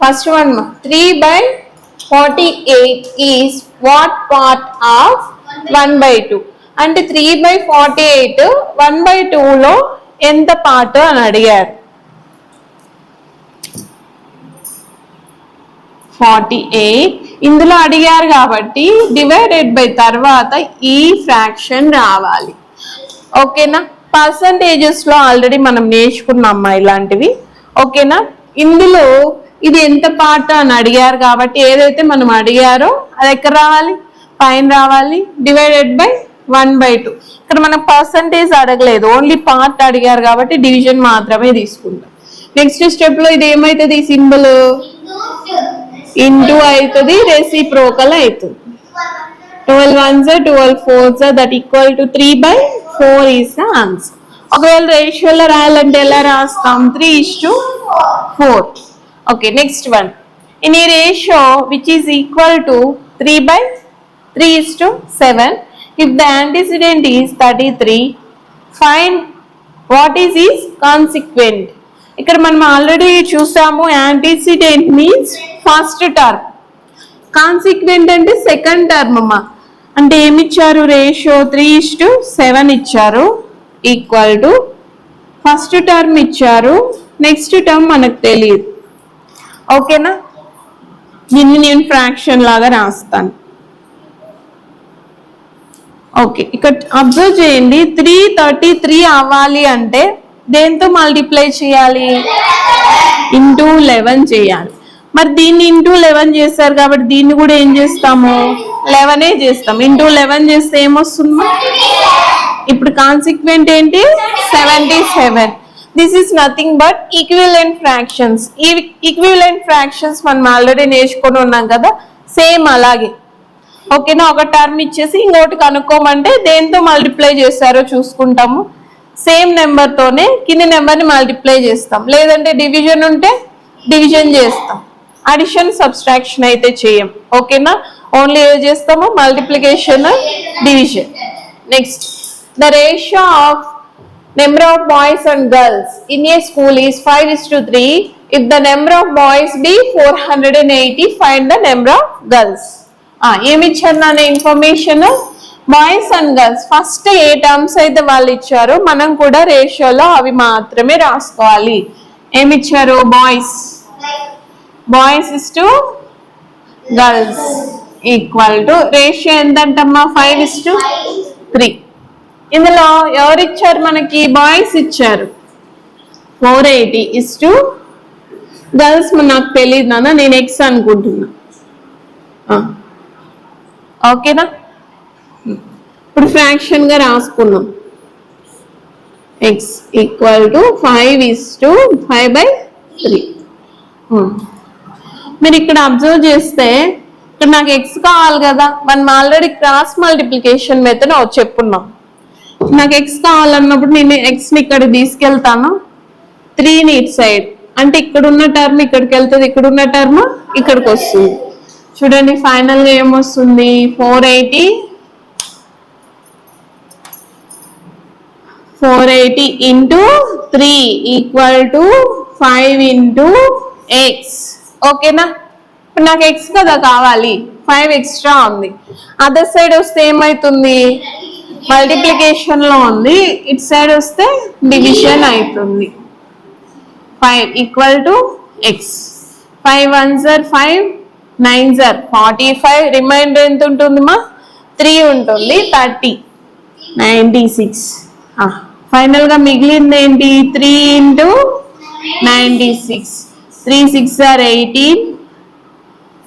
First one, 3/48 is what part of 1/2? అంటే 3/48 1/2 లో ఎంత పార్ట్ అని అడిగారు. 48 ఇందులో అడిగారు కాబట్టి డివైడెడ్ బై తర్వాత ఈ ఫ్రాక్షన్ రావాలి. ఓకేనా? పర్సంటేజెస్ లో ఆల్రెడీ మనం నేర్చుకున్నామ్మా ఇలాంటివి. ఓకేనా? ఇందులో ఇది ఎంత పార్ట్ అని అడిగారు కాబట్టి ఏదైతే మనం అడిగారో అది ఎక్కడ రావాలి, పైన రావాలి, డివైడెడ్ బై 1/2. ఇక్కడ మనం పర్సంటేజ్ అడగలేదు, ఓన్లీ పార్ట్ అడిగారు కాబట్టి డివిజన్ మాత్రమే తీసుకుంటాం. నెక్స్ట్ స్టెప్ లో ఇది ఏమైతుంది, సింబల్ ఇంటూ అవుతుంది, రెసిప్రోకల్ అవుతుంది. 12 ones are 12 fours are that equal to 3/4 is the answer. ఒకవేళ రేషియోలో రాయాలంటే ఎలా రాస్తాం, 3:4. Okay, next one. In a ratio which is equal to 3/3:7 if the antecedent is 33 find what is its consequent. ఇక్కడ మనం already చూసాము, antecedent means first term, consequent అంటే second term అమ్మా. అంటే ఏమిచ్చారు, రేషియో 3:7 ఇచ్చారు, ఈక్వల్ టు ఫస్ట్ టర్మ్ ఇచ్చారు, next term మనకు తెలియదు. ఓకేనా? దీన్ని నేను ఫ్రాక్షన్ లాగా రాస్తాను. ఓకే, ఇక్కడ అబ్జర్వ్ చేయండి, 333 అవ్వాలి అంటే దేంతో మల్టిప్లై చేయాలి, ఇంటూ 11 చేయాలి. మరి దీన్ని ఇంటూ 11 చేస్తారు కాబట్టి దీన్ని కూడా ఏం చేస్తాము, 11 చేస్తాం. ఇంటూ 11 చేస్తే ఏమొస్తుంది, ఇప్పుడు కాన్సిక్వెంట్ ఏంటి, 77. This is nothing but equivalent fractions. ఈ ఈక్వివలెంట్ ఫ్రాక్షన్స్ మనం ఆల్రెడీ నేర్చుకొని ఉన్నాం కదా, సేమ్ అలాగే. ఓకేనా? ఒక టర్మ్ ఇచ్చేసి ఇంకోటి కనుక్కోమంటే దేంతో మల్టిప్లై చేస్తారో చూసుకుంటాము. సేమ్ నెంబర్తోనే కింది నెంబర్ని మల్టిప్లై చేస్తాం, లేదంటే డివిజన్ ఉంటే డివిజన్ చేస్తాం, అడిషన్ సబ్స్ట్రాక్షన్ అయితే చేయం. ఓకేనా? ఓన్లీ ఏం చేస్తాము, multiplication, division. Next, the ratio of number of boys and girls in a school is 5:3. If the number of boys be 480 find the number of girls. ఏమి ఇచ్చారు నా information, boys and girls first ఏ terms అయితే వాళ్ళు ఇచ్చారో మనం కూడా రేషియోలో అవి మాత్రమే రాసుకోవాలి. ఏమి ఇచ్చారు, boys is to girls equal to ratio ఎంతంటమ్మా, 5:3. ఇందులో ఎవరు ఇచ్చారు మనకి, బాయ్స్ ఇచ్చారు 480 is to గర్ల్స్ నాకు తెలియదు నాన్న, నేను ఎక్స్ అనుకుంటున్నా. ఓకేనా? ఇప్పుడు ఫ్రాక్షన్ గా రాసుకున్నాం, ఎక్స్ ఈక్వల్ టు 5:5/3. మీరు ఇక్కడ అబ్జర్వ్ చేస్తే ఇక్కడ నాకు ఎక్స్ కావాలి కదా, మనం ఆల్రెడీ క్రాస్ మల్టిప్లికేషన్ మెథడ్ చెప్పున్నాం. నాకు ఎక్స్ కావాలన్నప్పుడు నేను ఎక్స్ని ఇక్కడ తీసుకెళ్తాను, 3ని ఇటు సైడ్, అంటే ఇక్కడ ఉన్న టర్మ్ ఇక్కడికి వెళ్తుంది, ఇక్కడ ఉన్న టర్మ్ ఇక్కడికి వస్తుంది. చూడండి ఫైనల్ గా ఏమొస్తుంది, 480 into 3 equal to 5 into X. ఓకేనా? ఇప్పుడు నాకు ఎక్స్ కదా కావాలి, 5 ఎక్స్ట్రా ఉంది. అదర్ సైడ్ వస్తే ఏమవుతుంది, మల్టిప్లికేషన్ లో ఉంది, ఇటు సైడ్ వస్తే డివిజన్ అవుతుంది. 5 equal to x. 5 ones are 5, 9s are 45. Remainder ఎంత ఉంటుంది మా, 3 ఉంటుంది, 30, 96. ఫైనల్ గా మిగిలింది ఏంటి, 3 into 96. 3 6 are 18,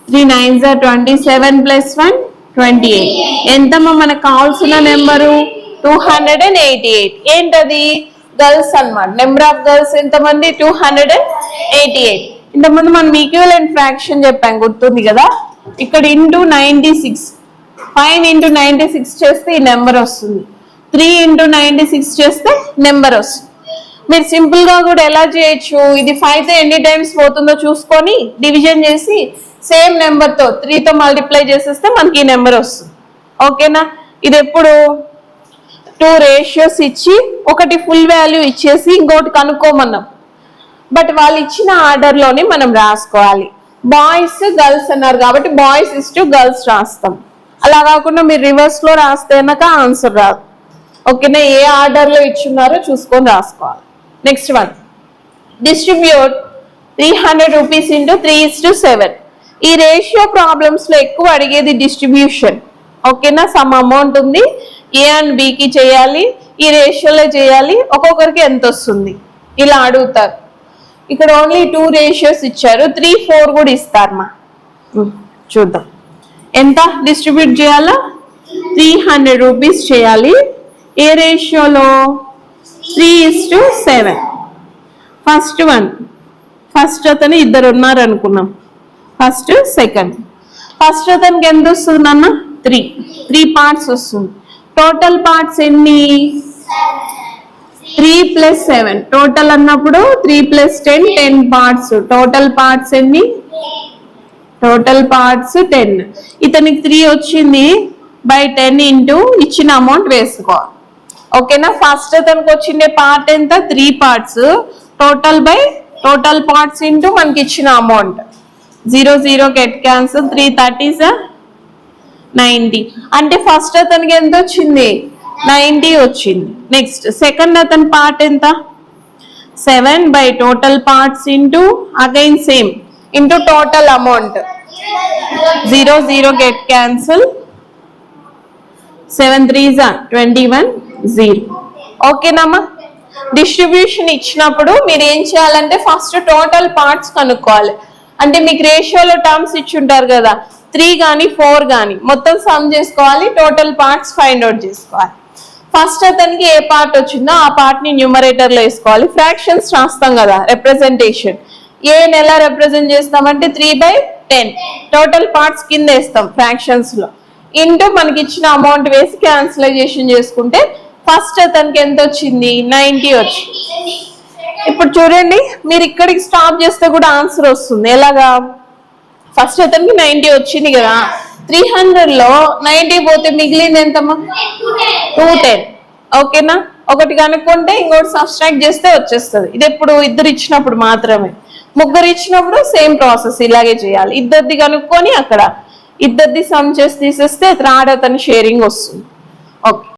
3 9s are 27 plus 1 28. ఎంతమ్మా మనకు కావాల్సిన నెంబరు, 288. ఏంటది, గర్ల్స్ అన్నమాట. నెంబర్ ఆఫ్ గర్ల్స్ ఎంతమంది, 288. ఇంతకుముందు మనం ఈక్వివలెంట్ ఫ్రాక్షన్ చెప్పాం, గుర్తుంది కదా. ఇక్కడ ఇంటూ 96, 5 ఇంటూ 96 చేస్తే ఈ నెంబర్ వస్తుంది, 3 ఇంటూ 96 చేస్తే నెంబర్ వస్తుంది. మీరు సింపుల్ గా కూడా ఎలా చేయొచ్చు, ఇది 5తో ఎన్ని టైమ్స్ పోతుందో చూసుకొని డివిజన్ చేసి సేమ్ నెంబర్ తో 3తో మల్టిప్లై చేసేస్తే మనకి ఈ నెంబర్ వస్తుంది. ఓకేనా? ఇది ఎప్పుడు 2 రేషియోస్ ఇచ్చి ఒకటి ఫుల్ వాల్యూ ఇచ్చేసి ఇంకోటి కనుక్కోమన్నాం. బట్ వాళ్ళు ఇచ్చిన ఆర్డర్ లోనే మనం రాసుకోవాలి. బాయ్స్ గర్ల్స్ అన్నారు కాబట్టి బాయ్స్ ఇస్ టు గర్ల్స్ రాస్తాం. అలా కాకుండా మీరు రివర్స్ లో రాస్తే ఆన్సర్ రాదు. ఓకేనా, ఏ ఆర్డర్ లో ఇచ్చున్నారో చూసుకొని రాసుకోవాలి. Next one, distribute 300 rupees into 3:7. ఈ రేషియో ప్రాబ్లమ్స్ లో ఎక్కువ అడిగేది డిస్ట్రిబ్యూషన్. ఓకేనా, సమ్ అమౌంట్ ఉంది, ఏ అండ్ బికి చేయాలి, ఈ రేషియోలో చేయాలి, ఒక్కొక్కరికి ఎంత వస్తుంది ఇలా అడుగుతారు. ఇక్కడ ఓన్లీ 2 రేషియోస్ ఇచ్చారు, 3, 4 కూడా ఇస్తారమ్మా. చూద్దాం ఎంత డిస్ట్రిబ్యూట్ చేయాలా. 300 రూపీస్ చేయాలి. ఏ రేషియోలో? 3:7. ఫస్ట్ వన్, ఫస్ట్ అతను ఇద్దరు ఉన్నారు అనుకున్నాం, ఫస్ట్ సెకండ్. ఫస్ట్ అతనికి ఎంత వస్తుంది అన్న? 3 పార్ట్స్ వస్తుంది. టోటల్ పార్ట్స్ ఎన్ని? 3 + 7. టోటల్ అన్నప్పుడు 3 + 10, 10 పార్ట్స్. టోటల్ పార్ట్స్ ఎన్ని? Total parts 10. ఇతనికి 3 వచ్చింది, బై 10 ఇంటూ ఇచ్చిన అమౌంట్ వేసుకోవాలి. ఓకేనా, ఫస్ట్ అతనికి వచ్చిండే పార్ట్ ఎంత? 3 parts. Total by total parts into మనకి ఇచ్చిన అమౌంట్. 0 0 get cancel. 3 30s 90. అంటే ఫస్ట్ అతనికి ఎంత వచ్చింది? 90 వచ్చింది. నెక్స్ట్ సెకండ్ అతని పార్ట్ ఎంత? 7 by total parts into again same into total amount. 0 0 get cancel. 7 3s 21 0. ఓకేనమ్మా, డిస్ట్రిబ్యూషన్ ఇచ్చినప్పుడు మీరు ఏం చేయాలంటే ఫస్ట్ టోటల్ పార్ట్స్ కనుక్కోవాలి. అంటే మీకు రేషియోలో టర్మ్స్ ఇచ్చి ఉంటారు కదా, 3 కానీ 4 కానీ మొత్తం సమ్ చేసుకోవాలి, టోటల్ పార్ట్స్ ఫైండ్ అవుట్ చేసుకోవాలి. ఫస్ట్ అతనికి ఏ పార్ట్ వచ్చిందో ఆ పార్ట్ ని న్యూమరేటర్ లో వేసుకోవాలి. ఫ్రాక్షన్స్ రాస్తాం కదా, రిప్రజెంటేషన్. ఏ నెల రిప్రజెంట్ చేస్తామంటే 3/10. టోటల్ పార్ట్స్ కింద వేస్తాం ఫ్రాక్షన్స్ లో, ఇంటూ మనకి ఇచ్చిన అమౌంట్ వేసి క్యాన్సిలైజేషన్ చేసుకుంటే ఫస్ట్ అతనికి ఎంత వచ్చింది? 90 వచ్చింది. ఇప్పుడు చూడండి, మీరు ఇక్కడికి స్టాప్ చేస్తే కూడా ఆన్సర్ వస్తుంది. ఎలాగా? ఫస్ట్ అతనికి 90 వచ్చింది కదా, 300లో 90 పోతే మిగిలింది ఎంతమ్మా? 210. ఓకేనా, ఒకటి కనుక్కుంటే ఇంకోటి సబ్స్ట్రాక్ట్ చేస్తే వచ్చేస్తుంది. ఇది ఎప్పుడు ఇద్దరు ఇచ్చినప్పుడు మాత్రమే. ముగ్గురు ఇచ్చినప్పుడు సేమ్ ప్రాసెస్ ఇలాగే చేయాలి. ఇద్దరిది కనుక్కొని అక్కడ ఇద్దరిది సమ్ చేసి తీసేస్తే థర్డ్ అతని షేరింగ్ వస్తుంది. ఓకే.